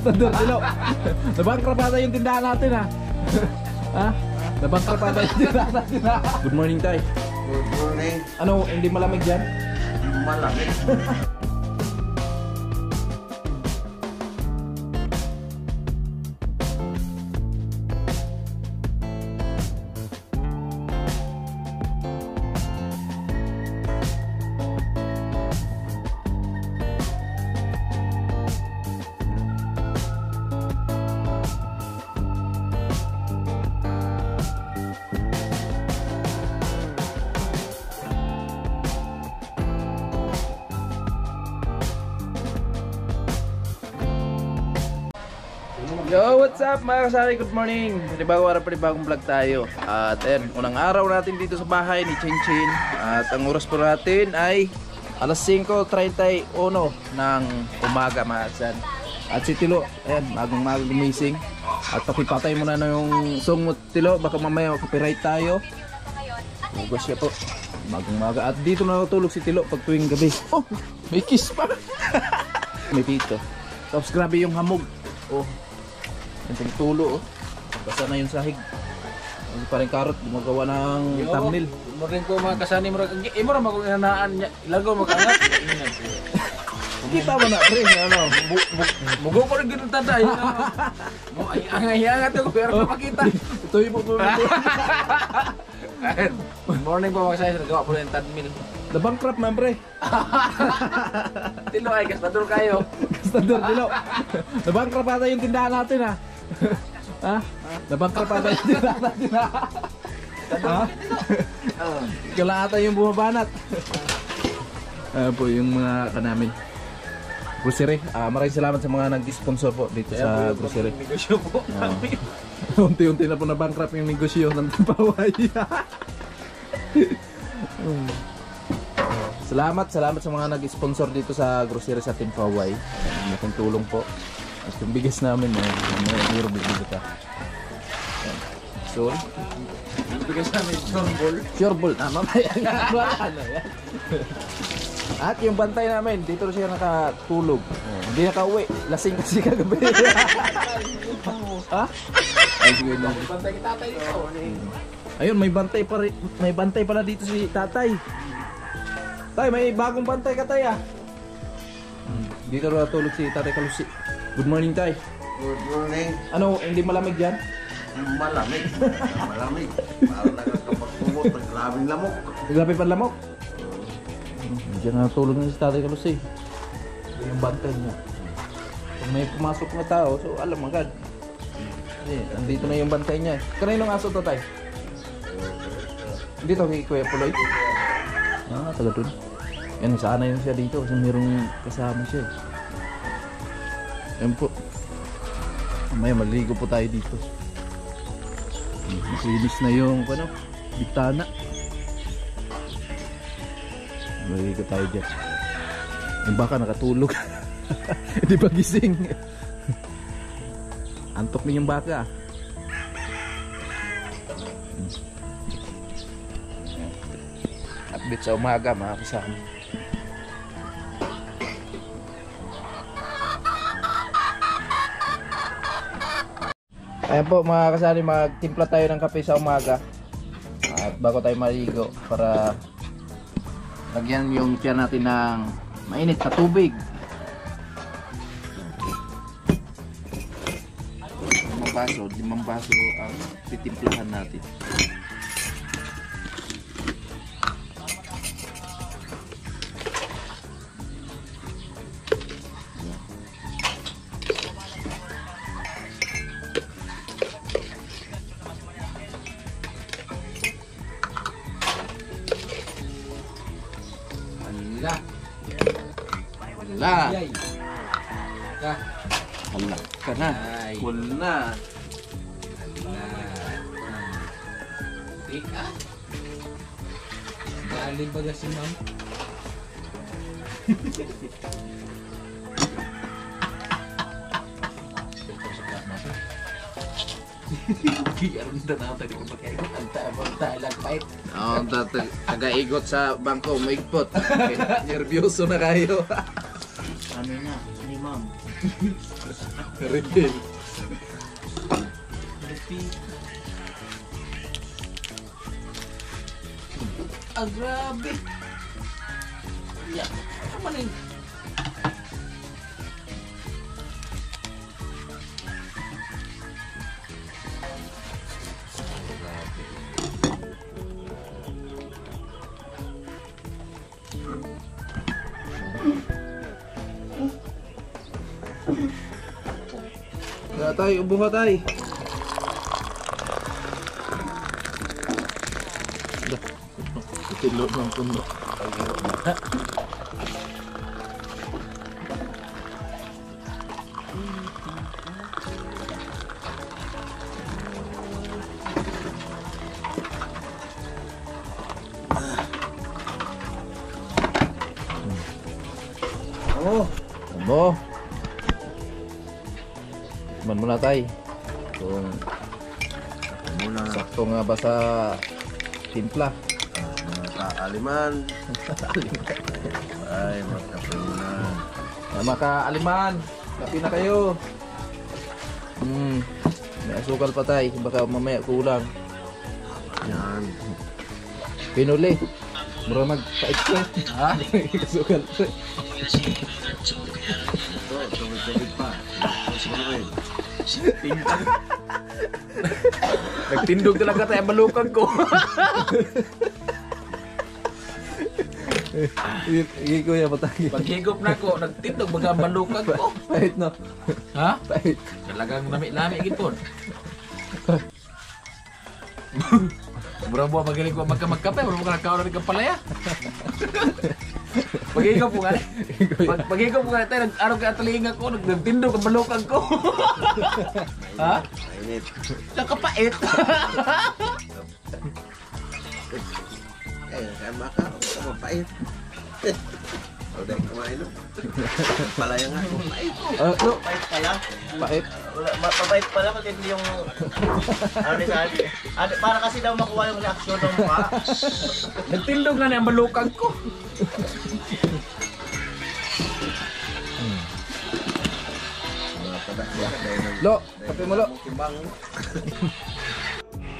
Gastador Tilo. Nabangkrapata yung tindahan natin ha. Ha? Nabangkrapata yung tindahan natin ha. Good morning tay. Good morning. Ano, hindi malamig dyan? Malamig. Yo, what's up mga kasari? Good morning! Panibagong araw, panibagong vlog tayo. At ayun, unang araw natin dito sa bahay ni Chin Chin. At ang oras po natin ay alas 5:31 ng umaga mga kasari. At si Tilo, ayan, magong gumising. At pakipatay muna na yung song mo Tilo, baka mamaya copyright tayo. Hugas siya po, magong maga. At dito na natulog si Tilo pag tuwing gabi. Oh, may kiss pa! May dito. Tapos grabe yung hamog. Oh, yung tulo, oh. Basta na yung sahig. Yung parang karot, gumagawa ng thumbnail. Morning po mga kasani mo. Imo ra magunanaan niya. Ilagaw makangat. Kita mo na, pre, ano? Mugo ko rin ginoon tanda. Mo ay angat ko pero makita. Ito yung po. Morning po mga kasani, nagawa po ng thumbnail. The bankrupt man, pre. Tilo ay gastador kayo. Gastador Tilo. The bankrupt ata yung tindahan natin, ha? Ha? The bankrupt ata yung tindahan natin, ha? Ha? Kala ata yung bumabanat. Po yung mga kanamin. Grocery. Maraming salamat sa mga nag-sponsor po dito sa grocery. Negosyo po namin. Unti-unti na po na bankrupt yung negosyo ng Timpaway. Salamat sa mga nag-sponsor dito sa grocery sa Timpaway. Malaking tulong po. At yung bigas namin, may euro dito ka. So, Bigas namin ball. sure ball. Mamaya wala na yan. At yung bantay namin, dito siya nakatulog. Hindi nakauwi. Lasing kasi kagabi. Ha? Ay, sige lang. Bantay kita tatay dito. Ayun, may bantay pala dito si tatay. Tay, may bagong bantay ka tay ah. Dito na natulog si Tatay Kalusi. Good morning tay. Good morning. Ano, hindi malamig dyan? Malamig. Malamig. Parang nakakapagpumot. Naglabing lamok. Naglapi pa lamok. Diyan na natulog na si Tatay Kalusi. Ito yung bantay niya. Kung may pumasok na tao, so alam agad. Andito na yung bantay niya. Kaninong aso to tay? Dito kay Kuya Puloy. Taga dun. Yan, sana yun siya dito kasi mayroong kasama siya. Yan po. Mamaya maligo po tayo dito. Maslinis na yung bitana. Maligo tayo dyan. Yung baka nakatulog. Hindi pa gising. Antok na yung baka. Update sa umaga mga kasama. Ayan po mga kasali, magtimpla tayo ng kape sa umaga. At bago tayo maligo para lagyan yung tiyan natin ng mainit na tubig. Limang baso ang titimplahan natin. Hala ka na. Full na. Galing ba si ma'am? Taga-igot sa bangko, maigpot. Nervyoso na kayo. Ano na, hindi ma'am. Refill. Ah, grabe. Ya, ano man yun? Kaya tayo, ubo ka tayo. Tilo ng puno. Oh, Abo. Man muna tayo. Kung muna na. sakto nga ba sa timpla. Aliman. Ay, magkape muna. Maka-aliman. Kapi na kayo. May asukal pa tayo. Baka mamaya kulang. Yan. Pinuli. Mura magpait ka. Ha? Asukal pa. Ito, tubig pa. Tapos mo rin. Nagtindog talaga tayo balukag ko. Hindi ko yan patagi. Paghigop na ko, nagtindog baga balukag ko. Pait no. Ha? Pait. Talagang lami-lami gipon. Mura mo magaling ko magkamagkape, mura mo ka nagkaon ng palaya. Paghigop mo nga. Paghigop mo nga tayo, araw ka atalinga ko, nagtindog ang balukag ko. Ha? Mainit. Nakapait. Kaya maka, mapait. O, dahil kumain no? Palaya nga, mapait. No. Pait pala. Pait. Mapapait pala kasi hindi yung ano ni sabi. Para kasi daw makuha yung reaksyon ng mukha. Nagtindog nga na ang balukag ko. Lo, kape mo lo.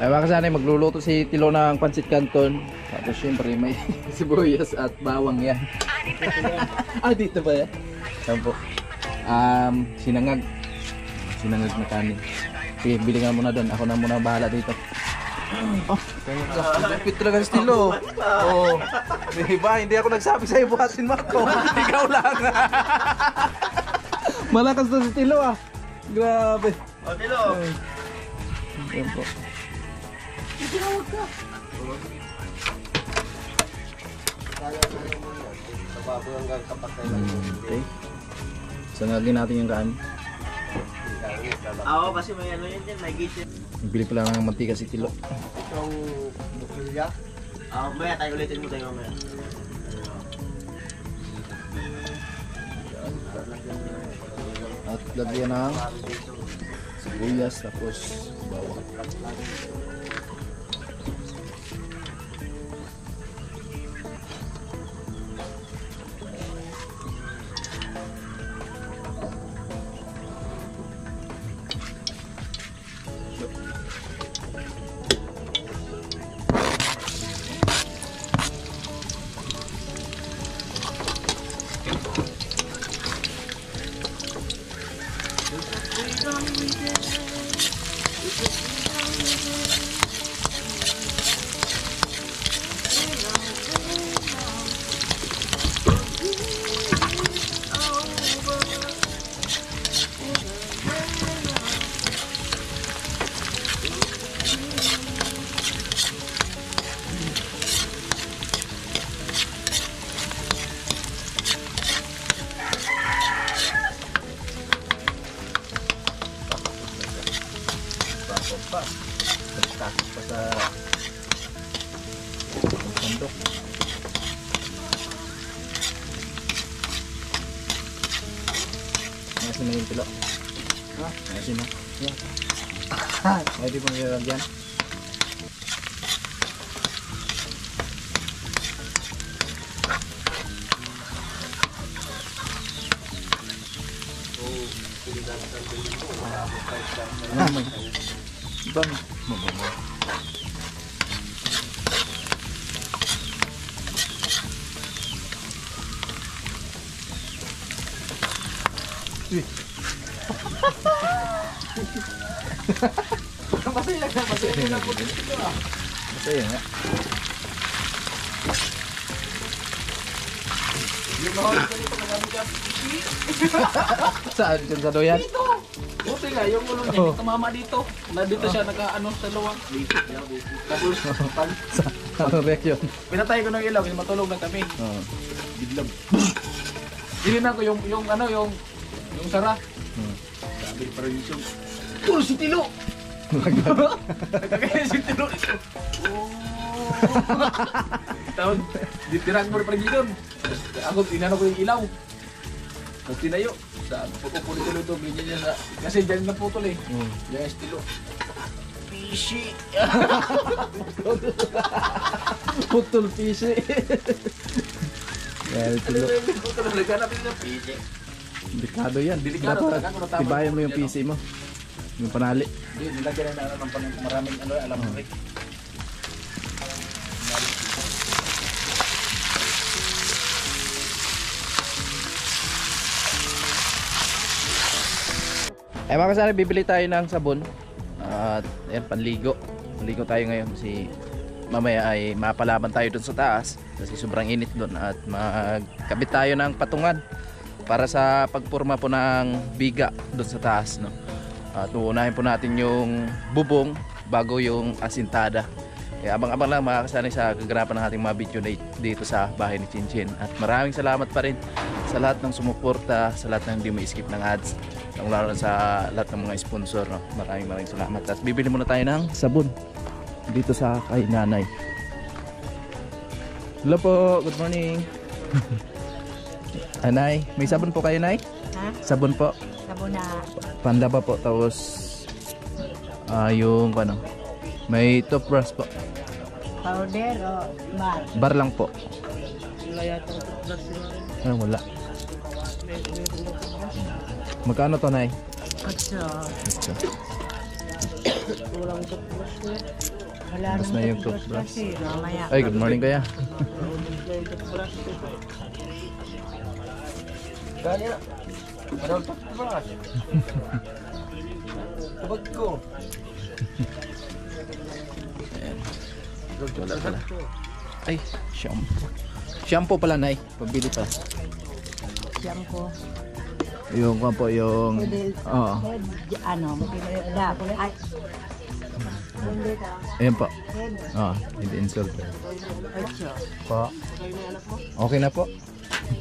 Ay mga kasanay, magluluto si Tilo ng pancit canton. Tapos syempre may sibuyas at bawang yan. Dito ba yan? Yan po. Sinangag. Sinangag na kanin. Sige, bili nga muna doon. Ako na muna bahala dito. Oh, kapit talaga si Tilo. Oh, diba? Hindi ako nagsabi sa'yo buhatin mo ako. Ikaw lang. Malakas na si Tilo ah. Grabe. O, Tilo. Yan po. Okay. Sangagin natin yung kanin. Oo, kasi may ano yun din, may gate yun. Bili pala ng mantika si Tilo. Itong bukilya. Maya tayo ulitin mo tayo mamaya. At lagyan ng sibuyas tapos bawang. Takot pa sa sandok. Ayasin na yung Tilo. Ayasin na. Yan. Pwede pong nilagyan. Bang, mabango. Masaya ka, masaya na po dito ah. Masaya nga. Yung mga dito nagamit ka. Saan dyan sa doyan? Dito. Buti nga, yung ulo niya, hindi tumama dito. Dito siya naka-ano sa luwang. Tapos, Anong reaksyon? pinatay ko ng ilaw kasi matulog na kami. Oo. Biglang. Dininan ko yung ano, yung sara. Sabi pa rin yung puro si Tilo! Nagkakaya si Tilo. Tapos, ditirang mo rin pa rin yun. Ako, tinanong ko yung ilaw. Tapos tinayo. Pagpupulit ko ito, ganyan niya sa... Kasi dyan naputol eh. Yan yung Tilo. Pishi! Putol pisi. Well, tulo. Naghanap din ng pishi. Delikado yan. Delikado Dapat talaga, kung natama tibayan mo yung yung PC mo. Yung panali. Hindi, nilagyan na ng maraming ano, alam mo rin. Eh mga kasari, bibili tayo ng sabon. At ayan, panligo. Panligo tayo ngayon kasi mamaya ay mapalaban tayo dun sa taas kasi sobrang init dun at magkabit tayo ng patungan para sa pagpurma po ng biga dun sa taas, no? At uunahin po natin yung bubong bago yung asintada. Kaya abang-abang lang mga kasari sa kaganapan ng ating mga video dito sa bahay ni Chinchin. At maraming salamat pa rin sa lahat ng sumuporta, sa lahat ng hindi mo skip ng ads, lalo na sa lahat ng mga sponsor, no? Maraming salamat. At bibili muna tayo ng sabon dito sa kay nanay. Hello po, good morning. Nay, may sabon po kayo, Nay? Ha? Sabon po. Sabon na Pandaba po, tapos yung ano, may toothbrush po. powder o bar. Bar lang po. Wala yata toothbrush yun. Ah, wala. Magkano to, Nay? Atso. Walang toothbrush yun. Wala Mas nang na yung toothbrush toothbrush. eh. Mamaya. Ay, good morning kaya. Gani na. Parang toothbrush. Kabag ko. Ayan. Wala pala. Ay, shampoo. Shampoo pala, Nay. Pabili pa. Shampoo. Yung kung po yung... Pwede. Oo. Pwede. Ano? Da. Ay. Hindi ka. Ayan po. Pwede. Oo, hindi insult. Atso. Po. Okay na po.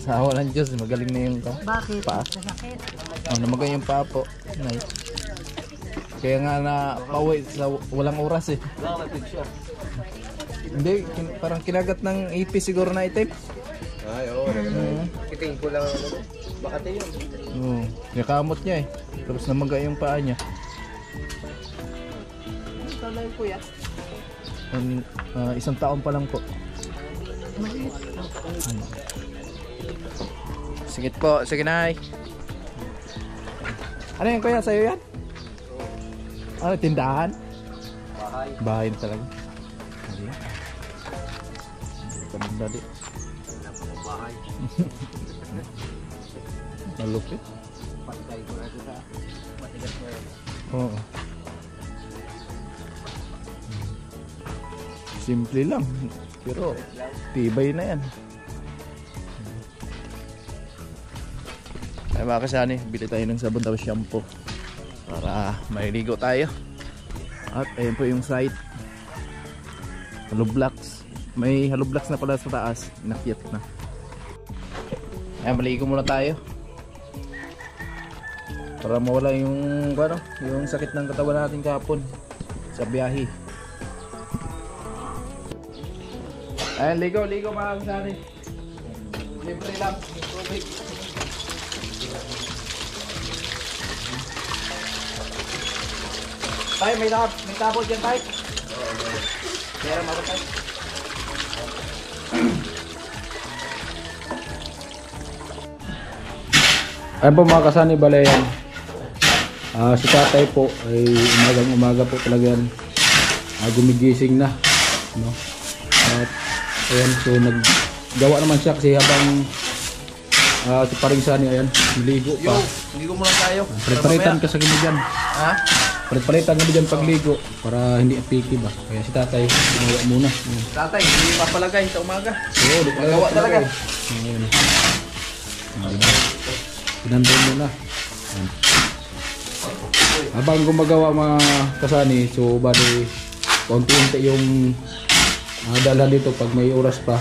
Sa awa ng Diyos, magaling na yung Bakit? pa. Masakit. Oh, namagay yung paa po. Nay. Kaya nga na pauwi sa walang oras eh. Wala na siya. Hindi, parang kinagat ng ipis siguro na itim. Ay, oo. Kiting ko lang ano. Bakit yun? Oo, nakamot niya eh. Tapos namagay yung paa niya. Talay ko ya. Isang taon pa lang po. Sige po, sige Nay. Ano yan kuya, sa'yo yan? Ano, tindahan? Bahay. Bahay na talaga. Hindi. Dali. Bahay. Malupit. Patay ko na ito sa matigas na yun. Oo. Simple lang. Pero tibay na yan. Ay mga kasani, bili tayo ng sabon tapos shampoo para mailigo tayo. At ayun po yung site. Hollow blocks. May hollow blocks na pala sa taas. Inakyat na. Ay maligo muna tayo. Para mawala yung ano, yung sakit ng katawan natin kahapon sa biyahe. Ayan, ligo mga kasani. Libre lang, tubig. Tay, may tabot dyan, Tay. Meron ako, Tay. Ayan po mga kasani, bale yan. Si tatay po ay umagang-umaga po talaga yan. Gumigising na, no? At ayan, so naggawa naman siya kasi habang si Paring Sani ayan, niligo pa. Ligo muna tayo. Palitan ka sa kanya dyan. Ha? Palitan kami dyan pagligo para hindi apiki ba. Kaya si tatay, gumawa muna. Tatay, hindi papalagay sa umaga. Oo, di Magawa talaga. Ayan. Pinandoy muna. Ayan. Habang gumagawa mga kasani, so bali konti-unti yung dala dito pag may oras pa.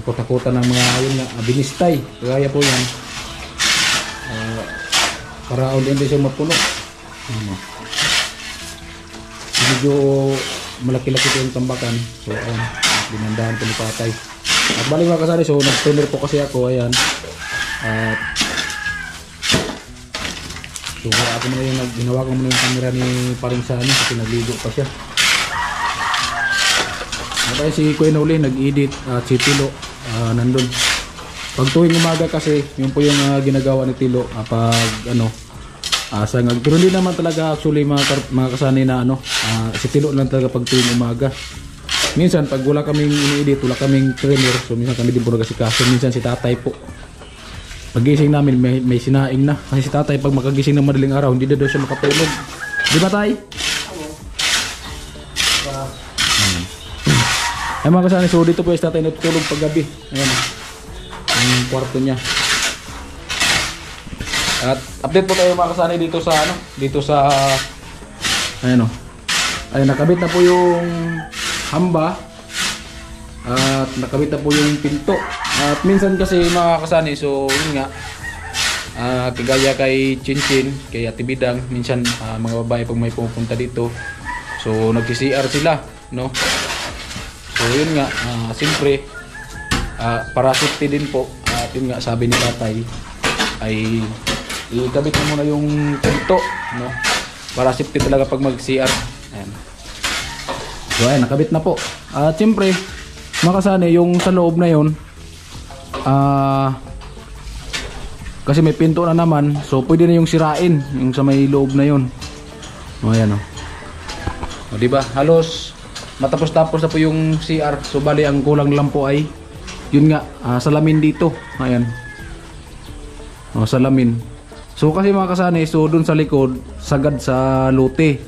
Kota-kota ng mga yun nga, binistay. Kagaya po yan. Para hindi siya mapuno. Medyo malaki-laki po yung tambakan. So ayan, binandahan po ni tatay. At bali mga kasani, so nag-primer po kasi ako. Ayan. At so ako muna yung ginawa ko muna yung camera ni Paring Sani kasi nagligo pa siya. At ay si Kuya Noli nag-edit at si Tilo nandun. Pag tuwing umaga kasi yun po yung ginagawa ni Tilo pag ano sangag. Pero hindi naman talaga actually mga kasani na ano si Tilo lang talaga pag tuwing umaga. Minsan pag wala kaming ini-edit, wala kaming trimmer, so minsan kami din po nagasikaso. Minsan si tatay po. Pagising namin may sinaing na. Kasi si tatay pag makagising ng madaling araw, hindi na daw siya makatulog. Di ba tay? Ay mga kasani, so dito po yung tatay natutulog pag gabi. Ayan ang kwarto niya. At update po tayo mga kasani dito sa ano, dito sa ayan o. Ay nakabit na po yung hamba. At nakabit na po yung pinto. At minsan kasi mga kasani, so yun nga kagaya kay Chinchin, kay Ate Bidang, minsan mga babae pag may pupunta dito, so nag-CR sila, no? So yun nga, siyempre para safety din po. At yun nga, sabi ni tatay ay ikabit mo muna yung pinto, no? Para safety talaga pag mag-CR. Ayan. So ayan, nakabit na po. At siyempre mga kasani, yung sa loob na yun kasi may pinto na naman, so pwede na yung sirain yung sa may loob na yun. Ayan o, diba halos matapos-tapos na po yung CR. So bali ang kulang lang po ay yun nga, salamin dito. Ayan salamin. So kasi mga kasani, so dun sa likod sagad sa lote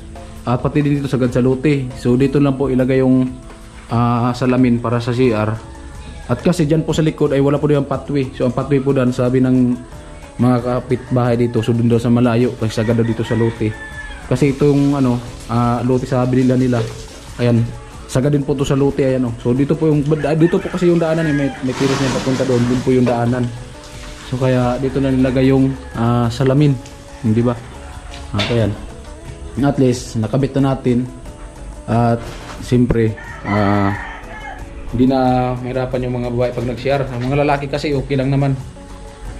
at pati din dito sagad sa lote. So dito lang po ilagay yung salamin para sa CR. At kasi dyan po sa likod ay wala po yung pathway. So ang pathway po dyan, sabi ng mga kapitbahay dito, so dun daw sa malayo kasi sagad daw dito sa lote. Kasi itong ano, lote sabi nila, ayan, sagad din po to sa lote. Ayan o. So dito po po kasi yung daanan, may kiros na papunta doon, dun po yung daanan. So kaya dito na nilagay yung salamin, hindi ba? Ayan. At least nakabit na natin. At siyempre hindi na mahirapan yung mga babae pag nag-CR. Ang mga lalaki kasi okay lang naman.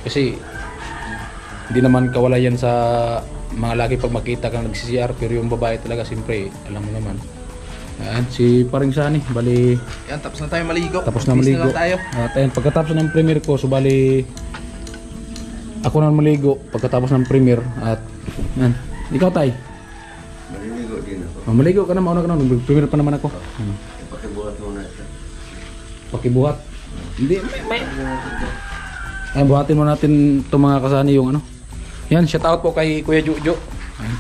Kasi hindi naman kawalayan sa mga lalaki pag makita kang nag-CR. Pero yung babae talaga siyempre, alam mo naman. Ayan, si Paring Sani, bali Yan, tapos na tayo maligo. tapos na maligo. Na tayo. At ayan, pagkatapos ng premiere ko, so bali ako na maligo pagkatapos ng premiere. At yan, ikaw tay? Maliligo din ako. Maligo ka na, mauna ka na, premiere pa naman ako. Pakibuhat muna ito. Pakibuhat. Hindi, may. Ayan, buhatin mo natin itong mga kasani yung ano. Yan, shout out po kay Kuya Jujo. Ayan.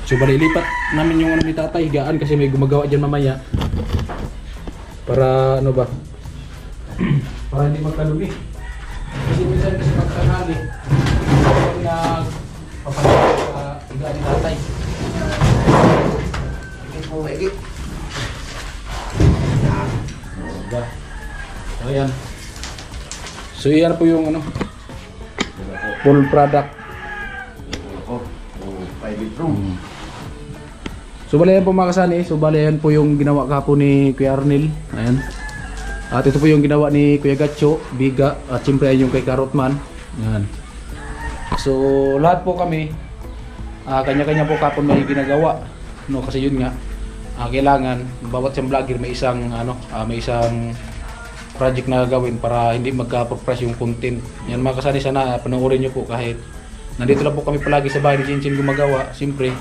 So balilipat namin yung ano ni tatay, higaan kasi may gumagawa dyan mamaya. Para ano ba? Para hindi magkalumi. Kasi minsan kasi magkanali. Pag nagpapalit sa higaan ni tatay. So ayan. So yan po yung ano, full product. So bali yan po mga kasani. So bali yan po yung ginawa kapo ni Kuya Arnel. Ayan. At ito po yung ginawa ni Kuya Gatcho, Biga, at siyempre yung kay Carrotman. Ayan. So lahat po kami kanya-kanya po kapon may ginagawa, no, kasi yun nga kailangan bawat siyang vlogger may isang ano, may isang project na gagawin para hindi magka-progress yung content. Yan mga kasani, sana panoorin nyo po kahit nandito lang po kami palagi sa bahay ni Chinchin gumagawa. Siyempre,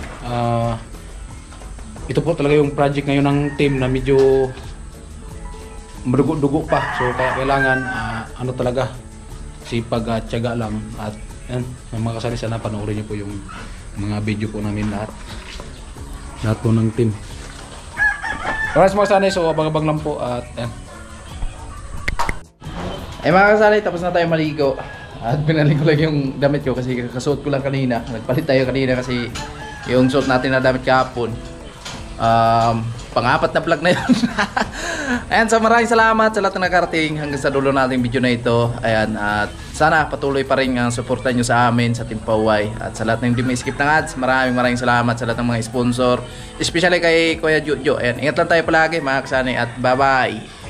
ito po talaga yung project ngayon ng team na medyo madugo-dugo pa. So kaya kailangan ano talaga, sipag at tiyaga lang. At yan, mga kasali, sana panoorin niyo po yung mga video po namin lahat po ng team. Alright mga kasali, so abang-abang lang po at yan. Eh mga kasali, tapos na tayo maligo. At binalik ko lang yung damit ko kasi kasuot ko lang kanina. Nagpalit tayo kanina kasi yung suot natin na damit kahapon. Pang-apat na vlog na yun. Ayan, so maraming salamat sa lahat na nakarating hanggang sa dulo nating video na ito. Ayan, at sana patuloy pa rin ang suporta nyo sa amin sa Team Paway. At sa lahat ng hindi may skip ng ads, maraming salamat sa lahat ng mga sponsor, especially kay Kuya Jojo. Ayan, ingat lang tayo palagi mga kasani at bye bye.